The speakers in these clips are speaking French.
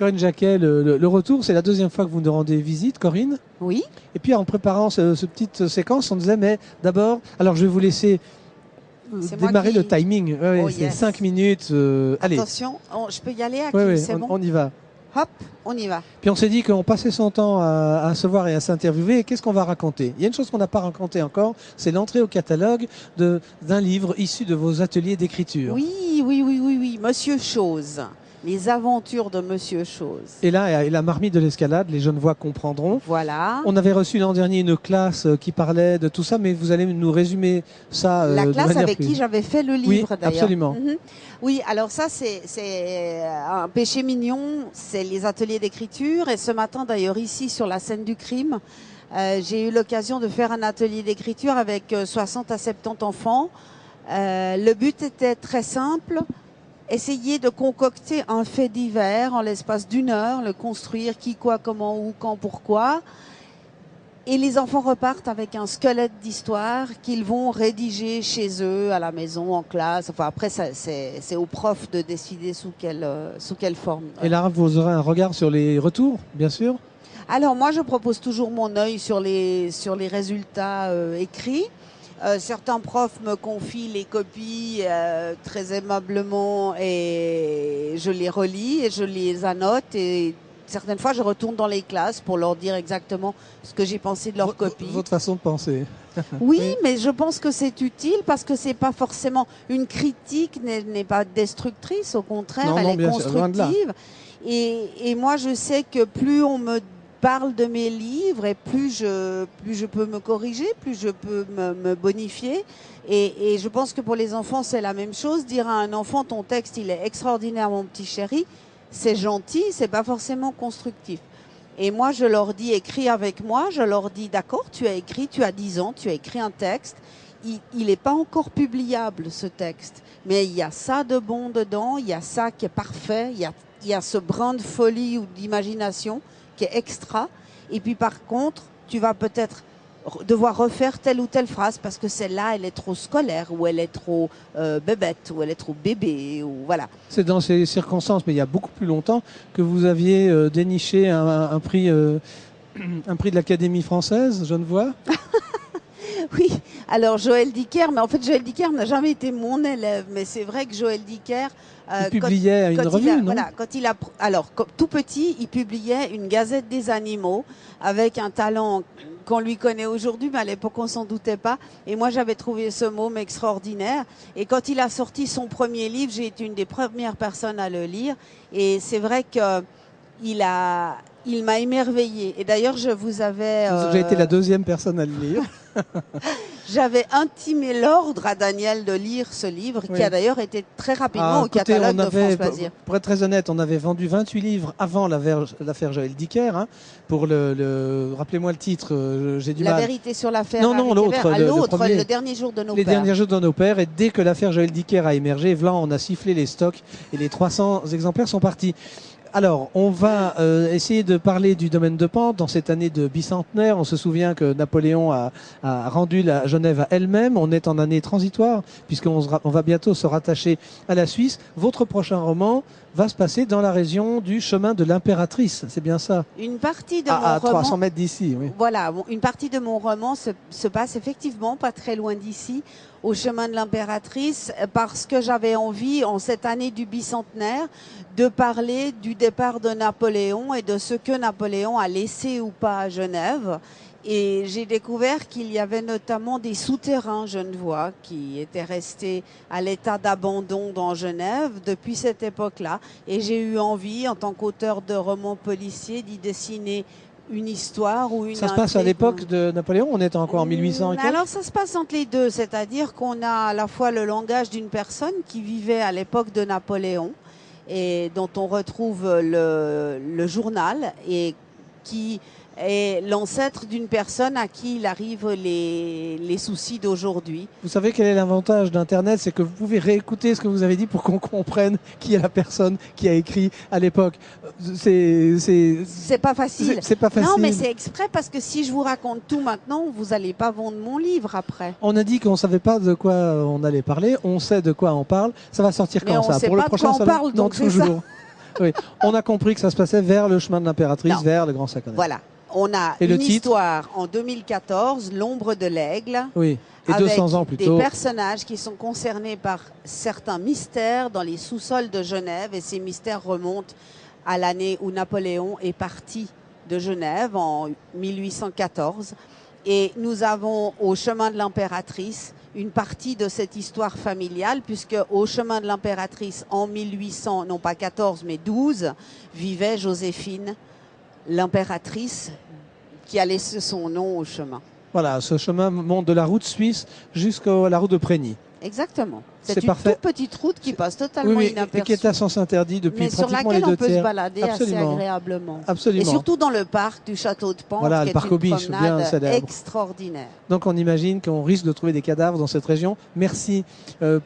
Corinne Jacquet, le retour, c'est la deuxième fois que vous nous rendez visite, Corinne. Oui. Et puis en préparant cette petite séquence, on disait, mais d'abord, alors je vais vous laisser démarrer le timing. Ouais, Oh, c'est yes. 5 minutes. Allez. Attention, je peux y aller à Ouais, qui? C'est bon? on y va. Hop, on y va. Puis on s'est dit qu'on passait son temps à se voir et à s'interviewer. Et qu'est-ce qu'on va raconter? Il y a une chose qu'on n'a pas racontée encore, c'est l'entrée au catalogue d'un livre issu de vos ateliers d'écriture. Oui. Monsieur Chose. Les aventures de Monsieur Chose. Et là, la marmite de l'escalade, les jeunes voix comprendront. Voilà. On avait reçu l'an dernier une classe qui parlait de tout ça, mais vous allez nous résumer ça. La de classe manière avec plus... qui j'avais fait le livre, oui, d'ailleurs. Absolument. Oui, alors ça, c'est un péché mignon, c'est les ateliers d'écriture. Et ce matin, d'ailleurs, ici, sur la scène du crime, j'ai eu l'occasion de faire un atelier d'écriture avec 60 à 70 enfants. Le but était très simple. Essayer de concocter un fait divers en l'espace d'1 heure, le construire, qui, quoi, comment, où, quand, pourquoi. Et les enfants repartent avec un squelette d'histoire qu'ils vont rédiger chez eux, à la maison, en classe. Enfin, après, c'est aux profs de décider sous quelle forme. Et là, vous aurez un regard sur les retours, bien sûr. Alors, moi, je propose toujours mon œil sur les résultats écrits. Certains profs me confient les copies très aimablement et je les relis et je les annote et certaines fois je retourne dans les classes pour leur dire exactement ce que j'ai pensé de leur copie. Votre façon de penser. Oui, mais je pense que c'est utile parce que c'est pas forcément une critique n'est pas destructrice, au contraire, elle est constructive. Et moi je sais que plus on me parle de mes livres et plus je peux me corriger, plus je peux me bonifier. Et je pense que pour les enfants, c'est la même chose. Dire à un enfant, ton texte, il est extraordinaire, mon petit chéri, c'est gentil, c'est pas forcément constructif. Et moi, je leur dis, écris avec moi. Je leur dis, d'accord, tu as écrit, tu as 10 ans, tu as écrit un texte. Il n'est pas encore publiable, ce texte. Mais il y a ça de bon dedans, il y a ça qui est parfait, il y a ce brin de folie ou d'imagination qui est extra. Et puis par contre, tu vas peut-être devoir refaire telle ou telle phrase parce que celle-là, elle est trop scolaire ou elle est trop bébête ou elle est trop bébé ou voilà. C'est dans ces circonstances, mais il y a beaucoup plus longtemps que vous aviez déniché un prix de l'Académie française, je ne vois. Oui, alors Joël Dicker, mais en fait Joël Dicker n'a jamais été mon élève, mais c'est vrai que Joël Dicker... il publiait une revue, non? Voilà, alors, tout petit, il publiait une Gazette des animaux avec un talent qu'on lui connaît aujourd'hui, mais à l'époque on s'en doutait pas. Et moi j'avais trouvé ce môme extraordinaire. Et quand il a sorti son premier livre, j'ai été une des premières personnes à le lire. Et c'est vrai que il m'a émerveillée. Et d'ailleurs, je vous avais... J'ai été la deuxième personne à le lire. J'avais intimé l'ordre à Daniel de lire ce livre, qui a d'ailleurs été très rapidement au écoutez, catalogue de France Loisirs. Pour être très honnête, on avait vendu 28 livres avant l'affaire Joël Dicker. Hein, pour rappelez-moi le titre, j'ai du mal. La vérité sur l'affaire. Non, l'autre. Le dernier jour de nos pères. Les derniers jours de nos pères. Et dès que l'affaire Joël Dicker a émergé, voilà, on a sifflé les stocks et les 300 exemplaires sont partis. Alors, on va essayer de parler du domaine de Pente dans cette année de bicentenaire. On se souvient que Napoléon a rendu la Genève à elle-même. On est en année transitoire puisqu'on va bientôt se rattacher à la Suisse. Votre prochain roman va se passer dans la région du chemin de l'Impératrice. C'est bien ça? Une partie de mon à roman... 300 mètres d'ici, oui. Voilà, une partie de mon roman se passe effectivement pas très loin d'ici, au chemin de l'Impératrice, parce que j'avais envie, en cette année du bicentenaire, de parler du départ de Napoléon et de ce que Napoléon a laissé ou pas à Genève. Et j'ai découvert qu'il y avait notamment des souterrains genevois qui étaient restés à l'état d'abandon dans Genève depuis cette époque-là. Et j'ai eu envie, en tant qu'auteur de romans policiers, d'y dessiner une histoire ou une Ça se passe à l'époque de Napoléon? On est encore en 1800 et quelques? Alors ça se passe entre les deux, c'est-à-dire qu'on a à la fois le langage d'une personne qui vivait à l'époque de Napoléon et dont on retrouve le journal et qui est l'ancêtre d'une personne à qui il arrive les soucis d'aujourd'hui. Vous savez quel est l'avantage d'Internet? C'est que vous pouvez réécouter ce que vous avez dit pour qu'on comprenne qui est la personne qui a écrit à l'époque. C'est pas facile. C'est pas facile. Non, mais c'est exprès parce que si je vous raconte tout maintenant, vous n'allez pas vendre mon livre après. On a dit qu'on savait pas de quoi on allait parler. On sait de quoi on parle. Ça va sortir mais quand on ça? sait Pour pas le prochain de quoi on salon? parle, Non, donc c'est toujours. Oui. On a compris que ça se passait vers le chemin de l'Impératrice, vers le Grand Saconnet. Voilà. On a une histoire en 2014, L'ombre de l'aigle. Oui. Et 200 ans plus tôt. Des personnages qui sont concernés par certains mystères dans les sous-sols de Genève. Et ces mystères remontent à l'année où Napoléon est parti de Genève en 1814. Et nous avons au chemin de l'Impératrice une partie de cette histoire familiale, puisque au chemin de l'Impératrice, en 1800, non pas 14, mais 12, vivait Joséphine, l'impératrice, qui a laissé son nom au chemin. Voilà, ce chemin monte de la route suisse jusqu'à la route de Prégny. Exactement. C'est une toute petite route qui passe totalement inaperçue. Et qui est à sens interdit depuis pratiquement les 2 tiers. Mais sur laquelle on peut se balader assez agréablement. Absolument. Et surtout dans le parc du château de Pan, voilà, qui le parc est une aux biches, promenade extraordinaire. Donc on imagine qu'on risque de trouver des cadavres dans cette région. Merci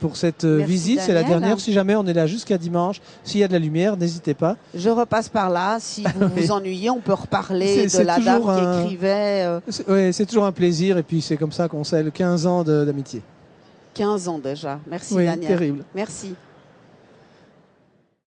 pour cette visite, c'est la dernière. Si jamais on est là jusqu'à dimanche, s'il y a de la lumière, n'hésitez pas. Je repasse par là. Si vous vous ennuyez, on peut reparler de la dame qui écrivait. Oui, c'est toujours un plaisir. Et puis c'est comme ça qu'on scelle 15 ans d'amitié. 15 ans déjà. Merci oui, Daniel. Terrible. Merci.